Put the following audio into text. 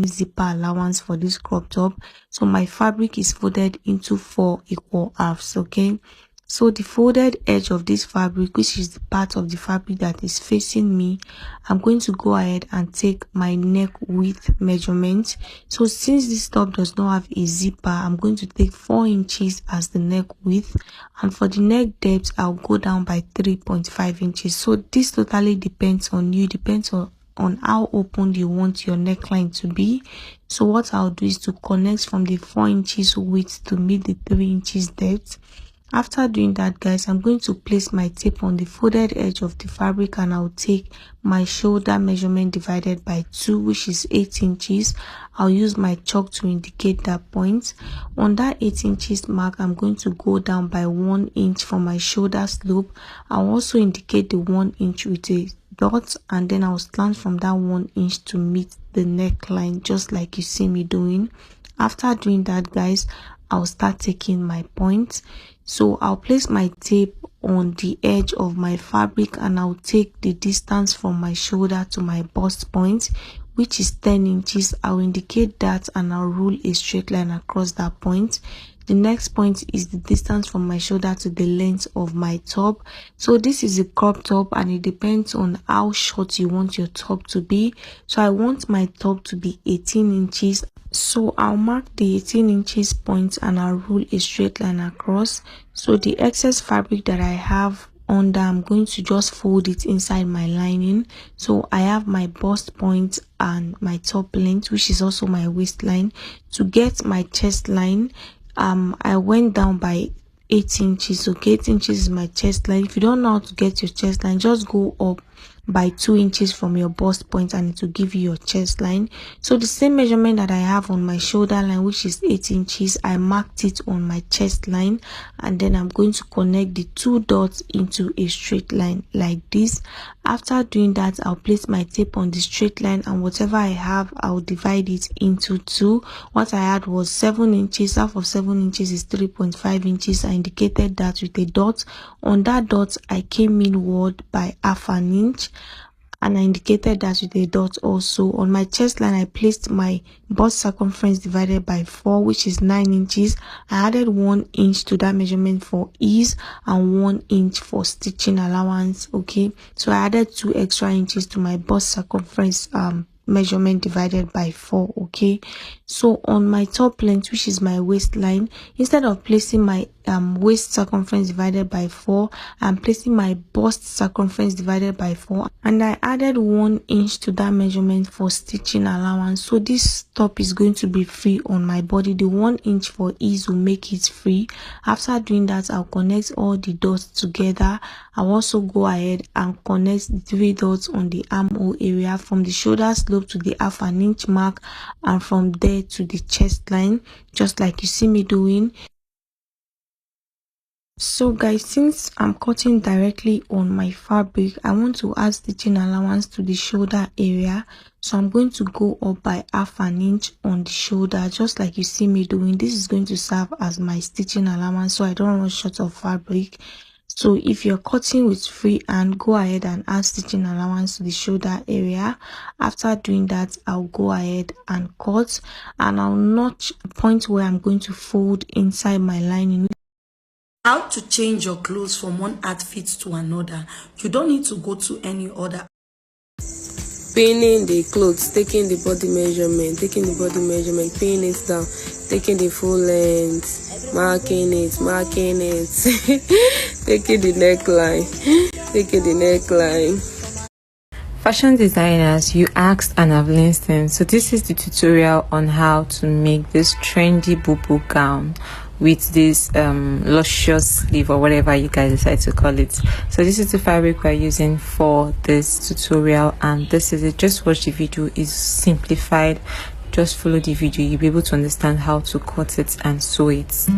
any zipper allowance for this crop top. So my fabric is folded into 4 equal halves. Okay, so the folded edge of this fabric, which is the part of the fabric that is facing me, I'm going to go ahead and take my neck width measurement. So since this top does not have a zipper, I'm going to take 4 inches as the neck width, and for the neck depth I'll go down by 3.5 inches. So this totally depends on you, depends on how open you want your neckline to be. So what I'll do is to connect from the 4 inches width to meet the 3 inches depth. After doing that, guys, I'm going to place my tape on the folded edge of the fabric, and I'll take my shoulder measurement divided by 2, which is 8 inches. I'll use my chalk to indicate that point. On that 8 inches mark, I'm going to go down by 1 inch for my shoulder slope. I'll also indicate the 1 inch with a dot, and then I'll slant from that 1 inch to meet the neckline, just like you see me doing. After doing that, guys, I'll start taking my points. So I'll place my tape on the edge of my fabric, and I'll take the distance from my shoulder to my bust point, which is 10 inches. I'll indicate that and I'll rule a straight line across that point. The next point is the distance from my shoulder to the length of my top. So this is a crop top, and it depends on how short you want your top to be. So I want my top to be 18 inches. So I'll mark the 18 inches point and I'll rule a straight line across. So the excess fabric that I have under, I'm going to just fold it inside my lining. So I have my bust point and my top length, which is also my waistline. To get my chest line, I went down by 8 inches. Okay, 8 inches is my chest line. If you don't know how to get your chest line, just go up by 2 inches from your bust point and it will give you your chest line. So the same measurement that I have on my shoulder line, which is 8 inches, I marked it on my chest line, and then I'm going to connect the 2 dots into a straight line like this. After doing that, I'll place my tape on the straight line, and whatever I have, I'll divide it into 2. What I had was 7 inches. Half of 7 inches is 3.5 inches. I indicated that with a dot. On that dot, I came inward by half an inch, and I indicated that with a dot also. On my chest line, I placed my bust circumference divided by 4, which is 9 inches. I added 1 inch to that measurement for ease and 1 inch for stitching allowance. Okay, so I added 2 extra inches to my bust circumference measurement divided by 4. Okay, so on my top length, which is my waistline, instead of placing my waist circumference divided by 4, I'm placing my bust circumference divided by 4, and I added 1 inch to that measurement for stitching allowance. So this top is going to be free on my body. The 1 inch for ease will make it free. After doing that, I'll connect all the dots together. I'll also go ahead and connect the 3 dots on the armhole area from the shoulder slope to the half an inch mark, and from there to the chest line, just like you see me doing. So guys, since I'm cutting directly on my fabric, I want to add stitching allowance to the shoulder area. So I'm going to go up by half an inch on the shoulder, just like you see me doing. This is going to serve as my stitching allowance, so I don't run short of fabric. So if you're cutting with free hand, go ahead and add stitching allowance to the shoulder area. After doing that, I'll go ahead and cut, and I'll notch the point where I'm going to fold inside my lining. How to change your clothes from one outfit to another. You don't need to go to any other. Pinning the clothes, taking the body measurement, pinning it down, taking the full length, marking it, taking the neckline. Fashion designers, you asked and I've listened. So this is the tutorial on how to make this trendy boo-boo gown with this luscious sleeve, or whatever you guys decide to call it. So this is the fabric we're using for this tutorial, and this is it. Just watch the video, it's simplified. Just follow the video, you'll be able to understand how to cut it and sew it.